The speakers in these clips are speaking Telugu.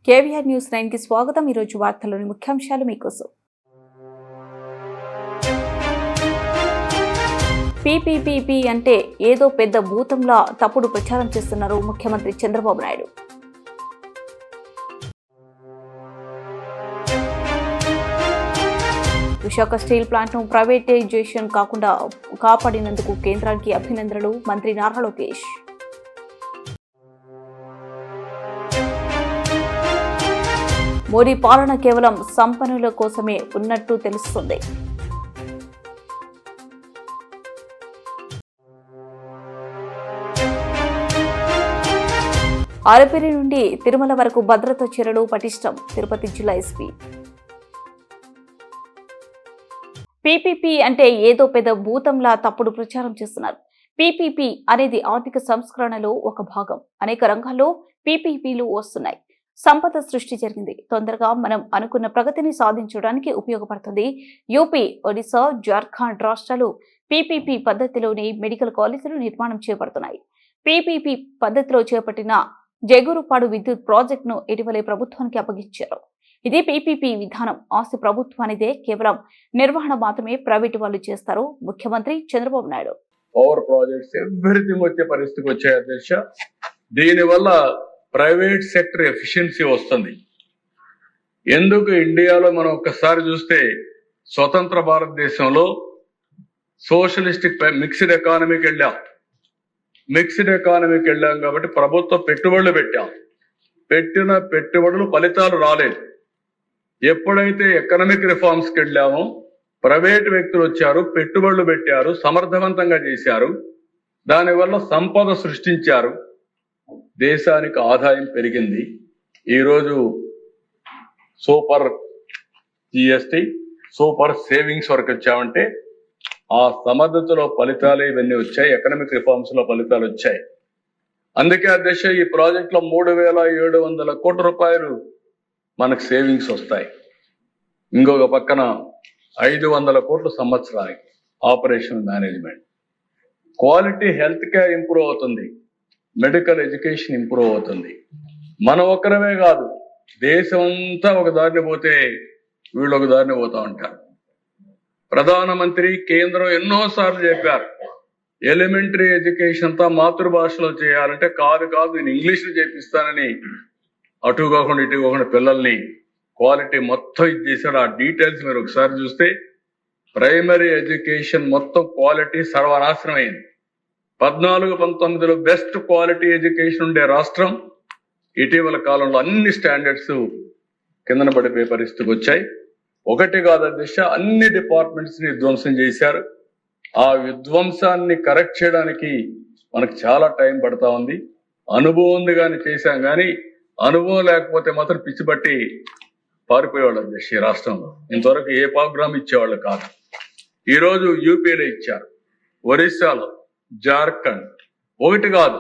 కేవీఆర్ న్యూస్ 9 కి స్వాగతం. ఈ రోజు వార్తల్లోని ముఖ్యాంశాలు మీకోసం. పీపీపీ అంటే ఏదో పెద్ద భూతంలా తప్పుడు ప్రచారం చేస్తున్నారు ముఖ్యమంత్రి చంద్రబాబు నాయుడు. విశాఖ స్టీల్ ప్లాంట్ ను ప్రైవేటైజేషన్ కాకుండా కాపాడినందుకు కేంద్రానికి అభినందనలు మంత్రి నారా లోకేష్. మోడీ పాలన కేవలం సంపన్నుల కోసమే ఉన్నట్టు తెలుస్తుంది. ఆరపిరి నుండి తిరుమల వరకు భద్రతా చర్యలు పటిష్టం. తిరుపతి జిల్లా ఎస్పీ. పీపీపీ అంటే ఏదో పెద్ద భూతంలా తప్పుడు ప్రచారం చేస్తున్నారు. పీపీపీ అనేది ఆర్థిక సంస్కరణలో ఒక భాగం. అనేక రంగాల్లో పీపీపీలు వస్తున్నాయి. సంపద సృష్టి జరిగింది. తొందరగా మనం అనుకున్న ప్రగతిని సాధించడానికి ఉపయోగపడుతుంది. యూపీ, ఒడిశా, జార్ఖండ్ రాష్ట్రాలు పీపీపీ పద్ధతిలోని మెడికల్ కాలేజీలు నిర్మాణం చేపడుతున్నాయి. పీపీపీ పద్ధతిలో చేపట్టిన జగురుపాడు విద్యుత్ ప్రాజెక్టును ఇటీవలే ప్రభుత్వానికి అప్పగించారు. ఇది పీపీపీ విధానం. ఆస్తి ప్రభుత్వానిదే, కేవలం నిర్వహణ మాత్రమే ప్రైవేటు వాళ్ళు చేస్తారు. ముఖ్యమంత్రి Chandrababu Naidu. Power projects everything వచ్చే పరిస్థితికి వచ్చాయి అధ్యక్ష. దీనివల్ల ప్రైవేట్ సెక్టర్ ఎఫిషియన్సీ వస్తుంది. ఎందుకు ఇండియాలో మనం ఒక్కసారి చూస్తే స్వతంత్ర భారతదేశంలో సోషలిస్టిక్ మిక్స్డ్ ఎకానమీకి వెళ్ళాం. కాబట్టి ప్రభుత్వ పెట్టుబడులు పెట్టాం. పెట్టిన పెట్టుబడులు ఫలితాలు రాలేదు. ఎప్పుడైతే ఎకనామిక్ రిఫార్మ్స్కి వెళ్ళామో ప్రైవేట్ వ్యక్తులు వచ్చారు, పెట్టుబడులు పెట్టారు, సమర్థవంతంగా చేశారు. దానివల్ల సంపద సృష్టించారు. దేశానికి ఆదాయం పెరిగింది. ఈరోజు సూపర్ జిఎస్టి, సూపర్ సేవింగ్స్ వరకు వచ్చామంటే ఆ సమర్థతలో ఫలితాలు ఇవన్నీ వచ్చాయి. ఎకనామిక్ రిఫార్మ్స్ లో ఫలితాలు వచ్చాయి. అందుకే అధ్యక్ష ఈ ప్రాజెక్ట్ లో 3,700 కోట్ల రూపాయలు మనకు సేవింగ్స్ వస్తాయి. ఇంకొక పక్కన 500 కోట్ల సంవత్సరానికి operation management. Quality health care improve అవుతుంది. మెడికల్ ఎడ్యుకేషన్ ఇంప్రూవ్ అవుతుంది. మనం ఒక్కరమే కాదు, దేశం అంతా ఒక దారిని పోతే వీళ్ళు ఒక దారిని పోతా ఉంటారు. ప్రధానమంత్రి కేంద్రం ఎన్నోసార్లు చెప్పారు, ఎలిమెంటరీ ఎడ్యుకేషన్ అంతా మాతృభాషలో చేయాలంటే కాదు నేను ఇంగ్లీష్లో చేపిస్తానని అటు కాకుండా ఇటు కాకుండా పిల్లల్ని క్వాలిటీ మొత్తం ఇది చేశాడు. ఆ డీటెయిల్స్ మీరు ఒకసారి చూస్తే ప్రైమరీ ఎడ్యుకేషన్ మొత్తం క్వాలిటీ సర్వనాశనం అయింది. 14-19లో బెస్ట్ క్వాలిటీ ఎడ్యుకేషన్ ఉండే రాష్ట్రం ఇటీవల కాలంలో అన్ని స్టాండర్డ్స్ కిందన పడిపోయే పరిస్థితికి వచ్చాయి. ఒకటి కాదు అధ్యక్ష, అన్ని డిపార్ట్మెంట్స్ ని విధ్వంసం చేశారు. ఆ విధ్వంసాన్ని కరెక్ట్ చేయడానికి మనకు చాలా టైం పడతా ఉంది. అనుభవం ఉంది కానీ చేశాం, కానీ అనుభవం లేకపోతే మాత్రం పిచ్చి బట్టి పారిపోయేవాళ్ళు అధ్యక్ష. ఈ రాష్ట్రంలో ఇంతవరకు ఏ ప్రోగ్రామ్ ఇచ్చేవాళ్ళు కాదు. ఈరోజు యూపీలో ఇచ్చారు, ఒరిస్సాలో, జార్ఖండ్, ఒకటి కాదు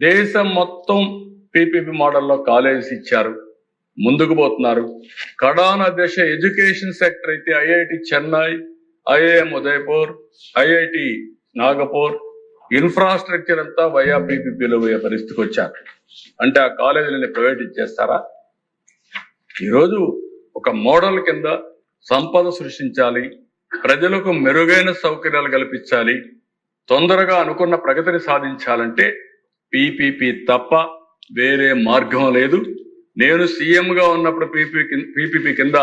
దేశం మొత్తం పీపీపీ మోడల్లో కాలేజెస్ ఇచ్చారు. ముందుకు పోతున్నారు. కడాన దశ ఎడ్యుకేషన్ సెక్టర్ అయితే IIT Chennai, IIM Udaipur, IIT Nagpur infrastructure అంతా వయా పీపీపీలో పోయే పరిస్థితికి వచ్చారు. అంటే ఆ కాలేజీలని ప్రైవేట్ ఇచ్చేస్తారా? ఈరోజు ఒక మోడల్ కింద సంపద సృష్టించాలి, ప్రజలకు మెరుగైన సౌకర్యాలు కల్పించాలి, తొందరగా అనుకున్న ప్రగతిని సాధించాలంటే పీపీపీ తప్ప వేరే మార్గం లేదు. నేను సీఎంగా ఉన్నప్పుడు పీపీపీ కింద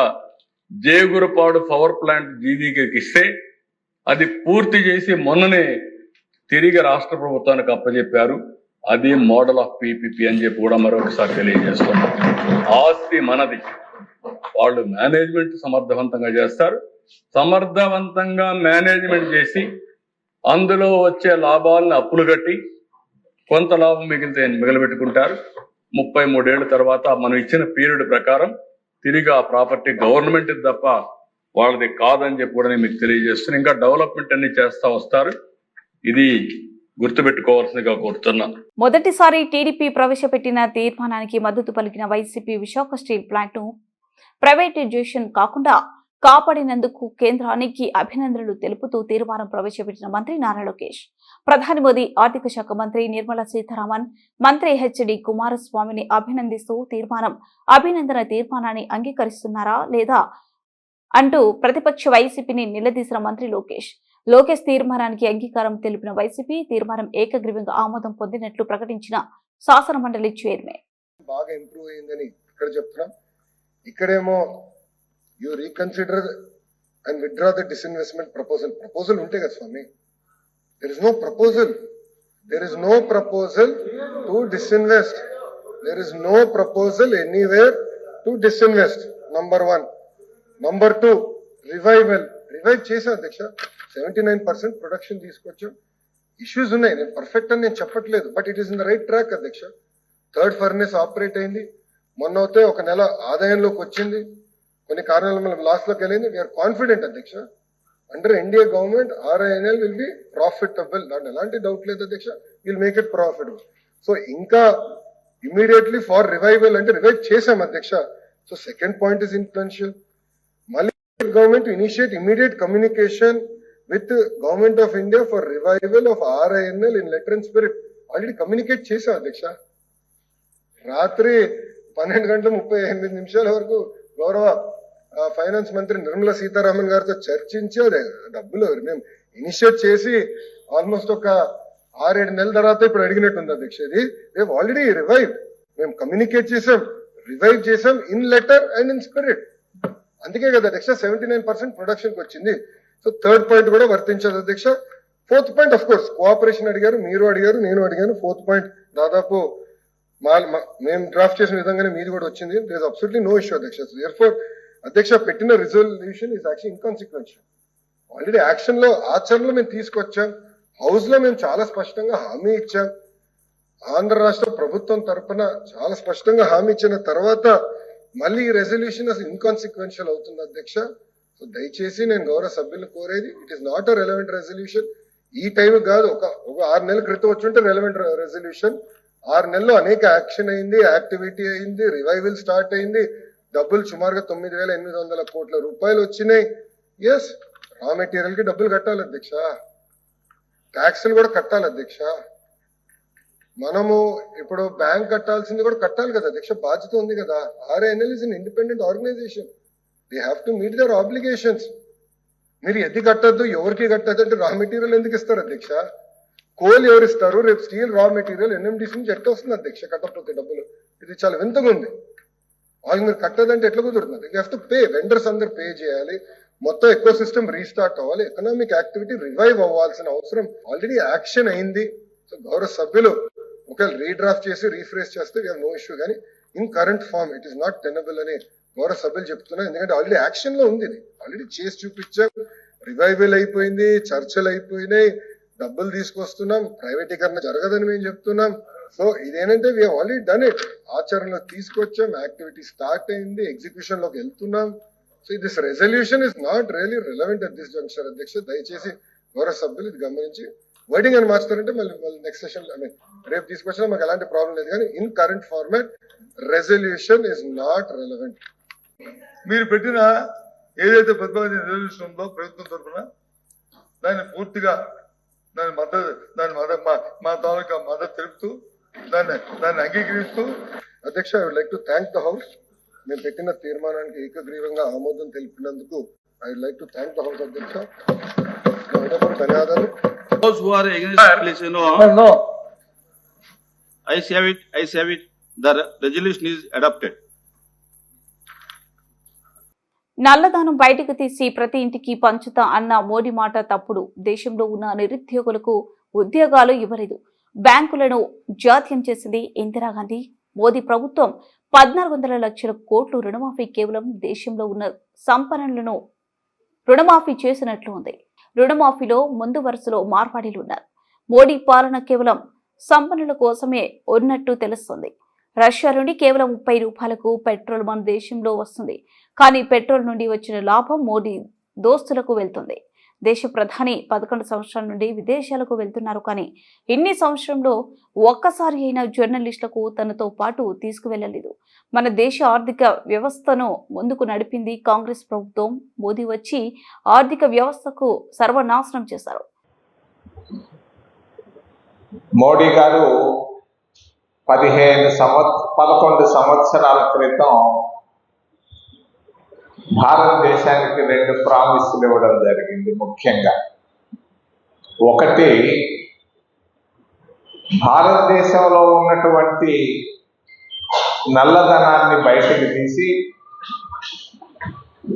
జేగురుపాడు పవర్ ప్లాంట్ జీవీకి ఇస్తే అది పూర్తి చేసి మొన్ననే తిరిగి రాష్ట్ర ప్రభుత్వానికి అప్పచెప్పారు. అది మోడల్ ఆఫ్ పీపీపీ అని చెప్పి కూడా మరొకసారి తెలియజేస్తున్నాం. ఆస్తి మనది. వాళ్ళు మేనేజ్మెంట్ సమర్థవంతంగా చేస్తారు. సమర్థవంతంగా మేనేజ్మెంట్ చేసి అందులో వచ్చే లాభాలను అప్పులు కట్టి కొంత లాభం మిగిలితే మిగలబెట్టుకుంటారు. 33 ఏళ్ల తర్వాత మనం ఇచ్చిన పీరియడ్ ప్రకారం తిరిగి ఆ ప్రాపర్టీ గవర్నమెంట్ తప్ప వాళ్ళది కాదని చెప్పి కూడా మీకు తెలియజేస్తున్నాను. ఇంకా డెవలప్మెంట్ అన్ని చేస్తా వస్తారు. ఇది గుర్తుపెట్టుకోవాల్సిందిగా కోరుతున్నా. మొదటిసారి టీడీపీ ప్రవేశపెట్టిన తీర్మానానికి మద్దతు పలికిన వైసీపీ విశాఖ స్టీల్ ప్లాంట్ ను ప్రైవేటైజేషన్ కాకుండా కాపాడినందుకు కేంద్రానికి అభినందనలు తెలుపుతూ తీర్మానం ప్రవేశపెట్టిన మంత్రి నారా లోకేష్. ప్రధాని మోదీ, ఆర్థిక శాఖ మంత్రి నిర్మలా సీతారామన్, మంత్రి హెచ్డి కుమారస్వామిని అభినందిస్తూ అభినందన తీర్మానాన్ని అంగీకరిస్తున్నారా లేదా అంటూ ప్రతిపక్ష వైసీపీని నిలదీసిన మంత్రి లోకేష్ తీర్మానానికి అంగీకారం తెలిపిన వైసీపీ తీర్మానం ఏకగ్రీవంగా ఆమోదం పొందినట్లు ప్రకటించిన శాసన మండలి చైర్మన్. బాగా ఇంప్రూవ్ అయిందని ఇక్కడ చెప్తున్నాం. ఇక్కడేమో you reconsider and withdraw the disinvestment proposal ఉంటే కదా స్వామి. There is no proposal to disinvest. There is no proposal anywhere to disinvest. Number 1. Number 2, revive చేశాం అధ్యక్ష. 79% ప్రొడక్షన్ తీసుకొచ్చాం. ఇష్యూస్ ఉన్నాయి, నేను పర్ఫెక్ట్ అని నేను చెప్పట్లేదు, but it is in the right track అధ్యక్ష. 3rd ఫర్నేస్ ఆపరేట్ అయింది, మొన్న అయితే 1 నెల ఆదాయంలోకి వచ్చింది, కొన్ని కారణాల వల్ల లాస్ లోకి వెళ్ళింది. వీఆర్ కాన్ఫిడెంట్ అధ్యక్ష, under NDA government RINL will be profitable. దాంట్లో ఎలాంటి డౌట్ లేదు అధ్యక్ష, will make it profitable. So ఇంకా ఇమీడియట్లీ ఫార్ రివైవల్ అంటే రివైవ్ చేశాం అధ్యక్ష. So second point is influential. మళ్ళీ government initiate immediate communication with government of India for revival of RINL in letter and spirit. Already communicate చేశాం అధ్యక్ష. రాత్రి 12:38 వరకు గౌరవ ఫైనాన్స్ మంత్రి నిర్మలా సీతారామన్ గారితో చర్చించి డబ్బులు మేము ఇనిషియేట్ చేసి ఆల్మోస్ట్ ఒక 6-7 నెలల తర్వాత ఇప్పుడు అడిగినట్టుంది అధ్యక్ష. ఇది మేము ఆల్రెడీ మేము కమ్యూనికేట్ చేసాం, రివైవ్ చేసాం in letter and in spirit. అందుకే కదా అధ్యక్ష 79% ప్రొడక్షన్ కి వచ్చింది. సో 3rd పాయింట్ కూడా వర్తించదు అధ్యక్ష. 4th point of course cooperation అడిగారు, మీరు అడిగారు, నేను అడిగాను. 4th పాయింట్ దాదాపు మేము డ్రాఫ్ట్ చేసిన విధంగానే మీది కూడా వచ్చింది. There is absolutely no issue అధ్యక్ష. దేర్ఫోర్ అధ్యక్ష పెట్టిన resolution is actually inconsequential. Already action లో ఆచరణలో మేము తీసుకొచ్చాం. హౌస్ లో మేము చాలా స్పష్టంగా హామీ ఇచ్చాం. ఆంధ్ర రాష్ట్ర ప్రభుత్వం తరఫున చాలా స్పష్టంగా హామీ ఇచ్చిన తర్వాత మళ్ళీ ఈ రెజల్యూషన్ అసలు ఇన్కాన్సిక్వెన్షియల్ అవుతుంది అధ్యక్ష. సో దయచేసి నేను గౌరవ సభ్యులు కోరేది, it is not a relevant resolution. ఈ టైం కాదు, ఒక 6 నెలల క్రితం వచ్చుంటే రెలవెంట్ రెజల్యూషన్. 6 నెలల్లో అనేక యాక్షన్ అయింది, యాక్టివిటీ అయింది, రివైవల్ స్టార్ట్ అయింది. డబ్బులు సుమారుగా 9,800 కోట్ల రూపాయలు వచ్చినాయి. ఎస్, రా మెటీరియల్ కి డబ్బులు కట్టాలి అధ్యక్ష, ట్యాక్స్లు కూడా కట్టాలి అధ్యక్ష. మనము ఇప్పుడు బ్యాంక్ కట్టాల్సింది కూడా కట్టాలి కదా అధ్యక్ష, బాధ్యత ఉంది కదా. RINL is an independent organization, they have to meet their obligations. మీరు ఎది కట్టద్దు, ఎవరికి కట్టద్దు అంటే రా మెటీరియల్ ఎందుకు ఇస్తారు అధ్యక్ష? కోల్ ఎవరు ఇస్తారు? రేపు స్టీల్ రా మెటీరియల్ NMDC నుంచి ఎట్లా వస్తుంది అధ్యక్ష కట్టకపోతే డబ్బులు? ఇది చాలా వింతగా ఉంది. వాళ్ళు మీరు కట్టదంటే ఎట్లా కుదురుతుంది? You have to pay, vendors అందరు పే చేయాలి, మొత్తం ఎకో సిస్టమ్ రీస్టార్ట్ అవ్వాలి, ఎకనామిక్ యాక్టివిటీ రివైవ్ అవ్వాల్సిన అవసరం ఆల్రెడీ యాక్షన్ అయింది. సో గౌరవ సభ్యులు ఒకవేళ రీడ్రాఫ్ట్ చేసి రీఫ్రేస్ చేస్తే వీ హావ్ నో ఇష్యూ, కానీ in current form it is not tenable అని గౌరవ సభ్యులు చెప్తున్నారు. ఎందుకంటే ఆల్రెడీ యాక్షన్ లో ఉంది, ఇది ఆల్రెడీ చేసి చూపించాం, రివైవల్ అయిపోయింది, చర్చలు అయిపోయినాయి, డబ్బులు తీసుకొస్తున్నాం, ప్రైవేటీకరణ జరగదని మేము చెప్తున్నాం. సో ఇదేంటంటే we have already done it, ఆచరణలో తీసుకొచ్చాం, యాక్టివిటీ స్టార్ట్ అయింది, ఎగ్జిక్యూషన్ లోకి వెళ్తున్నాం. So this resolution is not really relevant at this junction అధ్యక్ష. దయచేసి గౌరవ సభ్యులు ఇది గమనించి వర్డింగ్ అని మార్చుతారంటే మళ్ళీ నెక్స్ట్ సెషన్ రేపు తీసుకొచ్చినా మాకు ఎలాంటి ప్రాబ్లం లేదు, కానీ in current format resolution is not relevant. మీరు పెట్టిన ఏదైతే ప్రతిపాదించిన రెజల్యూషన్ ఉందో ప్రభుత్వం తరఫున దాన్ని పూర్తిగా మా తాలూకా మద్దతు తెలుపుతూ దాన్ని అంగీకరిస్తూ అధ్యక్ష, I would like to thank the house. మేము పెట్టిన తీర్మానానికి ఏకగ్రీవంగా ఆమోదం తెలిపినందుకు I would like to thank the house అధ్యక్ష. ధన్యవాదాలు. Those who are against, please, No. I say it. The resolution is adopted. నల్లధనం బయటకు తీసి ప్రతి ఇంటికి పంచుతా అన్న మోడీ మాట తప్పుడు. దేశంలో ఉన్న నిరుద్యోగులకు ఉద్యోగాలు ఇవ్వలేదు. బ్యాంకులను జాతీయం చేసింది ఇందిరాగాంధీ. మోదీ ప్రభుత్వం 1,400 లక్షల కోట్లు రుణమాఫీ కేవలం దేశంలో ఉన్న సంపన్నులను రుణమాఫీ చేసినట్లు ఉంది. రుణమాఫీలో ముందు వరుసలో మార్వాడీలు ఉన్నారు. మోడీ పాలన కేవలం సంపన్నుల కోసమే ఉన్నట్టు తెలుస్తుంది. రష్యా నుండి కేవలం 30 రూపాయలకు పెట్రోల్ మన దేశంలో వస్తుంది. కానీ పెట్రోల్ నుండి వచ్చిన లాభం మోడీ దోస్తులకు వెళ్తుంది. దేశ ప్రధాని 11 సంవత్సరాల నుండి విదేశాలకు వెళ్తున్నారు. కానీ ఇన్ని సంవత్సరంలో ఒక్కసారి అయినా జర్నలిస్టులకు తనతో పాటు తీసుకువెళ్లలేదు. మన దేశ ఆర్థిక వ్యవస్థను ముందుకు నడిపింది కాంగ్రెస్ ప్రభుత్వం. మోదీ వచ్చి ఆర్థిక వ్యవస్థకు సర్వనాశనం చేశారు. మోడీ గారు 11 సంవత్సరాల క్రితం భారతదేశానికి 2 ప్రామిసులు ఇవ్వడం జరిగింది. ముఖ్యంగా ఒకటి, భారతదేశంలో ఉన్నటువంటి నల్లధనాన్ని బయటకు తీసి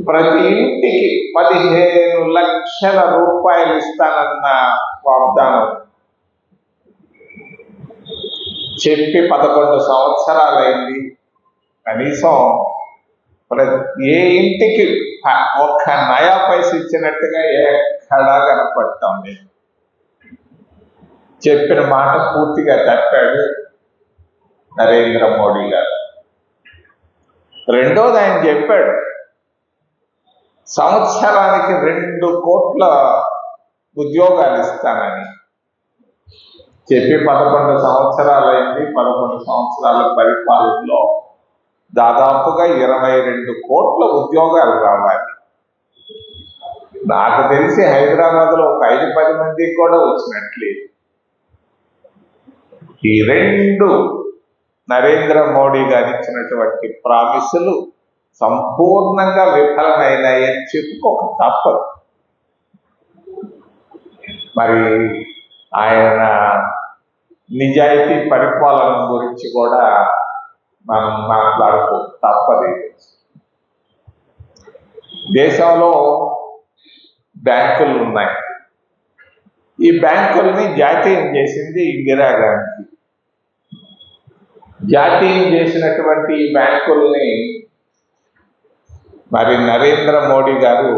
ప్రతి ఇంటికి 15 లక్షల రూపాయలు ఇస్తానన్న వాగ్దానం చెప్పి 11 సంవత్సరాలైంది. కనీసం ఏ ఇంటికి ఒక్క నయా పైస ఇచ్చినట్టుగా ఎక్కడా కనపడతాం లేదు. చెప్పిన మాట పూర్తిగా తప్పాడు నరేంద్ర మోడీ గారు. రెండోది, ఆయన చెప్పాడు సంవత్సరానికి 2 కోట్ల ఉద్యోగాలు ఇస్తానని. చెప్పి 11 సంవత్సరాలైంది. 11 సంవత్సరాల పరిపాలనలో దాదాపుగా 22 కోట్ల ఉద్యోగాలు రావాలి. నాకు తెలిసి హైదరాబాద్ లో ఒక 5-10 మంది కూడా వచ్చినట్లేదు. ఈ 2 నరేంద్ర మోడీ గారు ఇచ్చినటువంటి ప్రామిసులు సంపూర్ణంగా విఫలమైనాయని చెప్పుకోక తప్పదు. మరి ఆయన నిజాయితీ పరిపాలన గురించి కూడా మనం మాట్లాడుకో తప్పదు. దేశంలో బ్యాంకులు ఉన్నాయి. ఈ బ్యాంకుల్ని జాతీయం చేసింది ఇందిరాగాంధీ. జాతీయం చేసినటువంటి ఈ బ్యాంకుల్ని మరి నరేంద్ర మోడీ గారు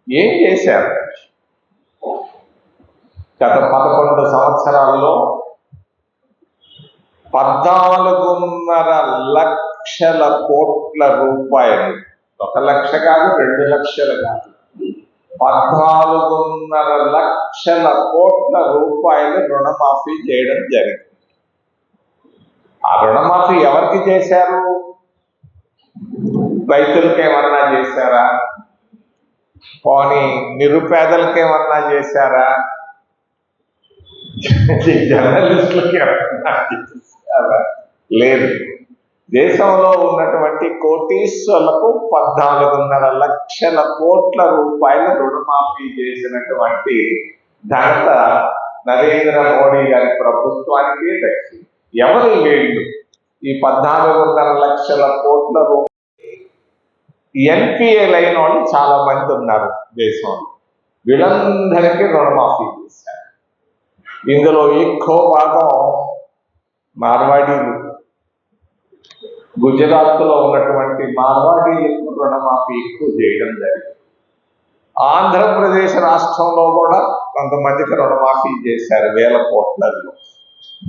ఏం చేశారు? గత 11 సంవత్సరాల్లో 14.5 లక్షల కోట్ల రూపాయలు, 1 లక్ష కాదు, 2 లక్షలు కాదు, 14.5 లక్షల కోట్ల రూపాయలు రుణమాఫీ చేయడం జరిగింది. ఆ రుణమాఫీ ఎవరికి చేశారు? రైతులకి ఏమన్నా చేశారా? పోనీ నిరుపేదలకి ఏమన్నా చేశారా? జర్నలిస్టులకి ఏమన్నా చేశారా? లేదు. దేశంలో ఉన్నటువంటి కోటీశ్వరులకు 14.5 లక్షల కోట్ల రూపాయల రుణమాఫీ చేసినటువంటి ఘనత నరేంద్ర మోడీ గారి ప్రభుత్వానికి దక్కింది. ఎవరు వీళ్ళు? ఈ 14.5 లక్షల కోట్ల రూపాయలు ఎన్పిఏ అయిన వాళ్ళు చాలా మంది ఉన్నారు దేశంలో. వీళ్ళందరికీ రుణమాఫీ చేశారు. ఇందులో ఎక్కువ భాగం మార్వాడీలు. గుజరాత్ లో ఉన్నటువంటి మార్వాడీలకు రుణమాఫీ ఎక్కువ చేయడం జరిగింది. ఆంధ్రప్రదేశ్ రాష్ట్రంలో కూడా కొంతమందికి రుణమాఫీ చేశారు 1000 కోట్లలో.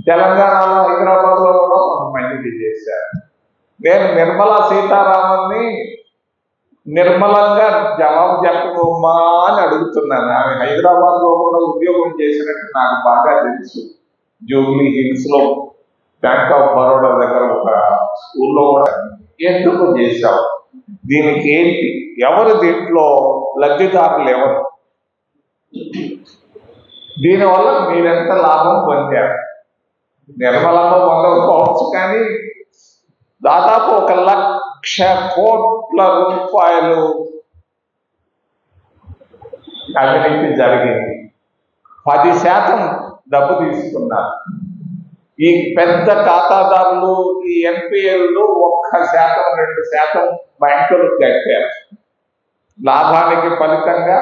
తెలంగాణలో, హైదరాబాద్ లో కూడా కొంతమందికి చేశారు. నేను నిర్మలా సీతారామన్ని నిర్మలంగా జవాబు చెప్పమ్మా అని అడుగుతున్నాను. ఆమె హైదరాబాద్ లో కూడా ఉద్యోగం చేసినట్టు నాకు బాగా తెలుసు. జూబ్లీ హిల్స్ లో బ్యాంక్ ఆఫ్ బరోడా దగ్గర ఒక స్కూల్లో కూడా ఎందుకు చేశావు? దీనికి ఏంటి? ఎవరు దీంట్లో లబ్ధిదారులు ఎవరు? దీనివల్ల మీరెంత లాభం పొందారు? నిర్మలంలో పొందకపోవచ్చు, కానీ దాదాపు 1 లక్ష కోట్ల రూపాయలు అవినీతి జరిగింది. 10% డబ్బు తీసుకున్నారు. ఈ పెద్ద ఖాతాదారులు, ఈ ఎన్పిఎల్లు 1%, 2% బ్యాంకులు కట్టారు. లాభానికి ఫలితంగా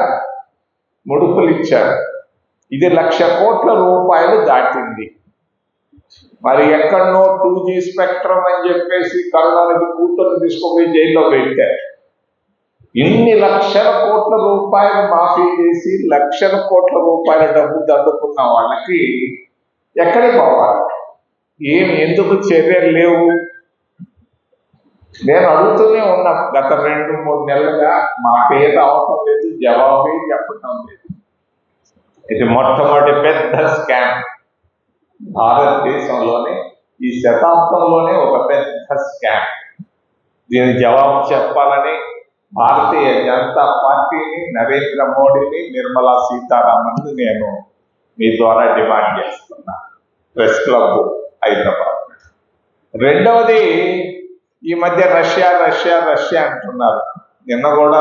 ముడుపులు ఇచ్చారు. ఇది 1 లక్ష కోట్ల రూపాయలు దాటింది. మరి ఎక్కడనో 2G స్పెక్ట్రమ్ అని చెప్పేసి కరోనాకి కూతుర్ని తీసుకుపోయి జైల్లో పెట్టారు. ఇన్ని లక్షల కోట్ల రూపాయలు మాఫీ చేసి లక్షల కోట్ల రూపాయల డబ్బు దండుకున్న వాళ్ళకి ఎక్కడికి పోవాలి? ఎందుకు చర్యలు లేవు? నేను అడుగుతూనే ఉన్నా గత 2-3 నెలలుగా మాకే రావటం లేదు, జవాబే చెప్పటం లేదు. ఇది మొట్టమొదటి పెద్ద స్కామ్ భారతదేశంలోనే, ఈ శతాబ్దంలోనే ఒక పెద్ద స్కామ్. దీని జవాబు చెప్పాలని భారతీయ జనతా పార్టీని, నరేంద్ర మోడీని, నిర్మలా సీతారామన్ నేను మీ ద్వారా డిమాండ్ చేస్తున్నా, ప్రెస్ క్లబ్ హైదరాబాద్. రెండవది, ఈ మధ్య రష్యా రష్యా రష్యా అంటున్నారు. నిన్న కూడా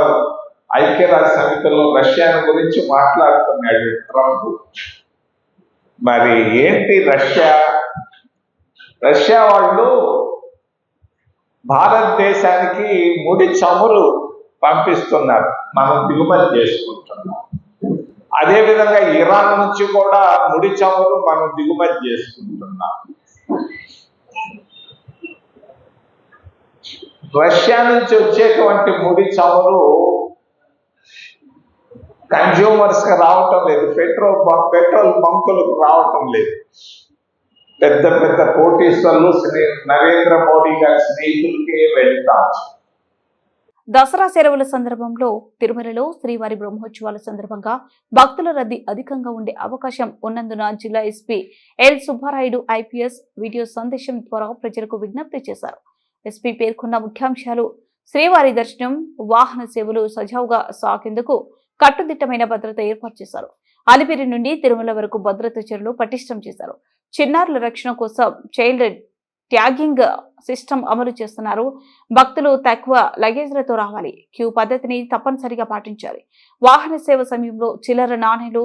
ఐక్యరాజ్య సమితిలో రష్యాను గురించి మాట్లాడుతున్నాడు ట్రంప్. మరి ఏంటి రష్యా? రష్యా వాళ్ళు భారతదేశానికి ముడి చమురు పంపిస్తున్నారు, మనం దిగుమతి చేసుకుంటున్నాం. అదేవిధంగా ఇరాన్ నుంచి కూడా ముడి చమురు మనం దిగుమతి చేసుకుంటున్నాం. రష్యా నుంచి వచ్చేటువంటి ముడి చమురు కన్జ్యూమర్స్ కి రావటం లేదు, పెట్రోల్ బంకులకు రావటం లేదు. పెద్ద పెద్ద కోటీశ్వర్లు నరేంద్ర మోడీ గారి స్నేహితులకే వెళ్తాం. దసరా సెలవుల సందర్భంలో తిరుమలలో శ్రీవారి బ్రహ్మోత్సవాల సందర్భంగా భక్తుల రద్దీ అధికంగా ఉండే అవకాశం ఉన్నందున జిల్లా SP L Subbarayudu IPS video సందేశం ద్వారా ప్రజలకు విజ్ఞప్తి చేశారు. ఎస్పీ పేర్కొన్న ముఖ్యాంశాలు: శ్రీవారి దర్శనం, వాహన సేవలు సజావుగా సాగేందుకు కట్టుదిట్టమైన భద్రత ఏర్పాటు చేశారు. అలిపిరి నుండి తిరుమల వరకు భద్రత చర్యలు పటిష్టం చేశారు. చిన్నారుల రక్షణ కోసం చైల్డ్ ట్యాగింగ్ సిస్టమ్ అమలు చేస్తున్నారు. భక్తులు తక్కువ లగేజ్లతో రావాలి. క్యూ పద్ధతిని తప్పనిసరిగా పాటించాలి. వాహన సేవ సమయంలో చిల్లర నాణేలు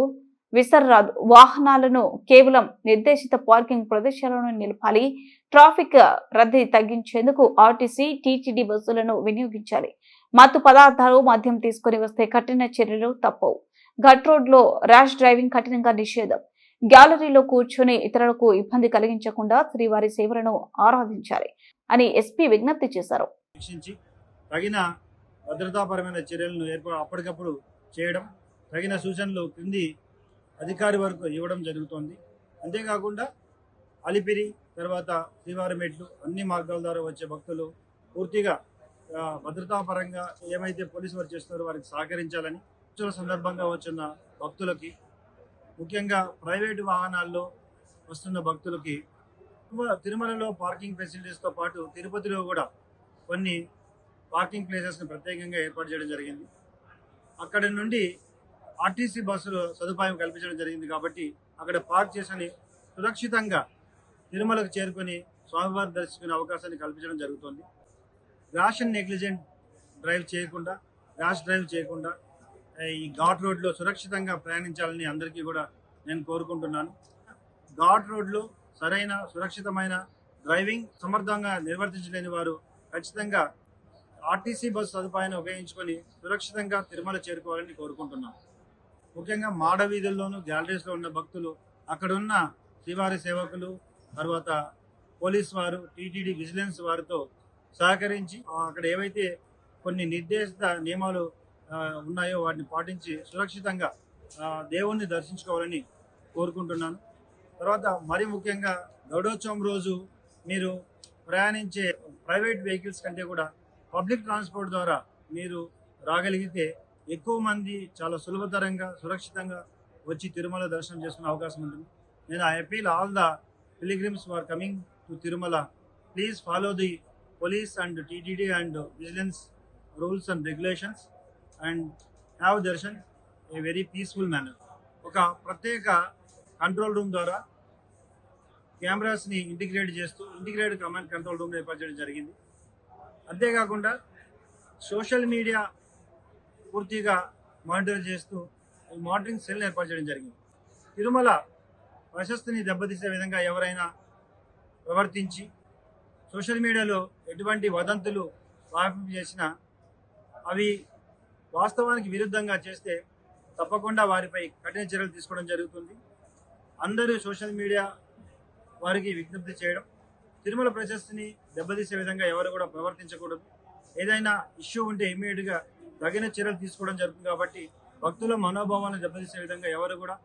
విసరరాదు. వాహనాలను కేవలం నిర్దేశిత పార్కింగ్ ప్రదేశాలను నిలపాలి. ట్రాఫిక్ రద్దీ తగ్గించేందుకు ఆర్టీసీ, టీటీడీ బస్సులను వినియోగించాలి. మత్తు పదార్థాలు, మద్యం తీసుకుని వస్తే కఠిన చర్యలు తప్పవు. ఘట్ రోడ్ లో ర్యాష్ డ్రైవింగ్ కఠినంగా నిషేధం. గ్యాలరీలో కూర్చొని ఇతరులకు ఇబ్బంది కలిగించకుండా శ్రీవారి సేవలను ఆరాధించాలి అని ఎస్పీ విజ్ఞప్తి చేశారు. తగిన భద్రతాపరమైన చర్యలను అప్పటికప్పుడు చేయడం, తగిన సూచనలు క్రింది అధికారి వరకు ఇవ్వడం జరుగుతోంది. అంతేకాకుండా అలిపిరి తర్వాత శ్రీవారి మెట్లు అన్ని మార్గాల ద్వారా వచ్చే భక్తులు పూర్తిగా భద్రతాపరంగా ఏమైతే పోలీసు వారు చేస్తున్నారో వారికి సహకరించాలని, సందర్భంగా వచ్చిన భక్తులకి, ముఖ్యంగా ప్రైవేటు వాహనాల్లో వస్తున్న భక్తులకి తిరుమలలో పార్కింగ్ ఫెసిలిటీస్తో పాటు తిరుపతిలో కూడా కొన్ని పార్కింగ్ ప్లేసెస్ని ప్రత్యేకంగా ఏర్పాటు చేయడం జరిగింది. అక్కడి నుండి ఆర్టీసీ బస్సులు సదుపాయం కల్పించడం జరిగింది. కాబట్టి అక్కడ పార్క్ చేసుకుని సురక్షితంగా తిరుమలకు చేరుకొని స్వామివారిని దర్శించుకునే అవకాశాన్ని కల్పించడం జరుగుతుంది. ర్యాష్ అండ్ నెగ్లిజెంట్ డ్రైవ్ చేయకుండా ఈ ఘాట్ రోడ్లో సురక్షితంగా ప్రయాణించాలని అందరికీ కూడా నేను కోరుకుంటున్నాను. ఘాట్ రోడ్లో సరైన సురక్షితమైన డ్రైవింగ్ సమర్థంగా నిర్వర్తించలేని వారు ఖచ్చితంగా ఆర్టీసీ బస్సు సదుపాయాన్ని ఉపయోగించుకొని సురక్షితంగా తిరుమల చేరుకోవాలని కోరుకుంటున్నాను. ముఖ్యంగా మాడ వీధుల్లోనూ గ్యాలరీస్లో ఉన్న భక్తులు, అక్కడున్న శ్రీవారి సేవకులు, తర్వాత పోలీస్ వారు, టీటీడీ విజిలెన్స్ వారితో సహకరించి అక్కడ ఏవైతే కొన్ని నిర్దేశిత నియమాలు ఉన్నాయో వాటిని పాటించి సురక్షితంగా దేవుణ్ణి దర్శించుకోవాలని కోరుకుంటున్నాను. తర్వాత మరి ముఖ్యంగా గరుడోత్సవం రోజు మీరు ప్రయాణించే ప్రైవేట్ వెహికల్స్ కంటే కూడా పబ్లిక్ ట్రాన్స్పోర్ట్ ద్వారా మీరు రాగలిగితే ఎక్కువ మంది చాలా సులభతరంగా సురక్షితంగా వచ్చి తిరుమల దర్శనం చేసుకునే అవకాశం ఉంటుంది. నేను I appeal all the pilgrims who are coming to Tirumala, please follow the police and TTD and vigilance rules and regulations and have darshan a very peaceful manner. ఒక ప్రత్యేక కంట్రోల్ రూమ్ ద్వారా కెమెరాస్ని ఇంటిగ్రేటెడ్ కమాండ్ కంట్రోల్ రూమ్ ఏర్పాటు చేయడం జరిగింది. అంతేకాకుండా సోషల్ మీడియా పూర్తిగా మానిటర్ చేస్తూ మానిటరింగ్ సెల్ ఏర్పాటు చేయడం జరిగింది. తిరుమల ప్రశస్తిని దెబ్బతీసే విధంగా ఎవరైనా ప్రవర్తించి సోషల్ మీడియాలో ఎటువంటి వదంతులు వ్యాపింపు చేసినా అవి వాస్తవానికి విరుద్ధంగా చేస్తే తప్పకుండా వారిపై కఠిన చర్యలు తీసుకోవడం జరుగుతుంది. అందరూ సోషల్ మీడియా వారికి విజ్ఞప్తి చేయడం, తిరుమల ప్రశస్తిని దెబ్బతీసే విధంగా ఎవరు కూడా ప్రవర్తించకూడదు. ఏదైనా ఇష్యూ ఉంటే ఇమ్మీడియట్గా తగిన చర్యలు తీసుకోవడం జరుగుతుంది. కాబట్టి భక్తుల మనోభావాలను దెబ్బతీసే విధంగా ఎవరు కూడా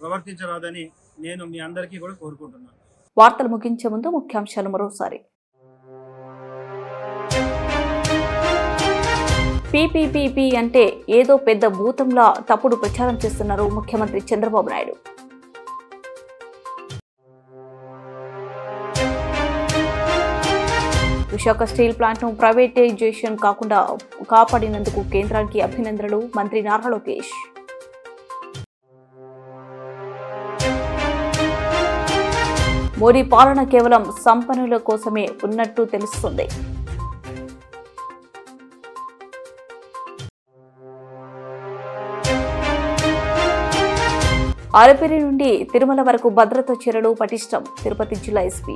ప్రవర్తించరాదని నేను మీ అందరికీ కూడా కోరుకుంటున్నాను. వార్తలు ముగించే ముందు ముఖ్యాంశాలు మరోసారి. పీపీపీ అంటే ఏదో పెద్ద భూతంలా తప్పుడు ప్రచారం చేస్తున్నారు ముఖ్యమంత్రి చంద్రబాబు నాయుడు. విశాఖ స్టీల్ ప్లాంట్ను ప్రైవేటైజేషన్ కాకుండా కాపాడినందుకు కేంద్రానికి అభినందనలు మంత్రి నారా లోకేష్. మోడీ పాలన కేవలం సంపన్నుల కోసమే ఉన్నట్టు తెలుస్తుంది. అరపిరి నుండి తిరుమల వరకు భద్రతా చర్యలు పటిష్టం. తిరుపతి జిల్లా ఎస్పీ.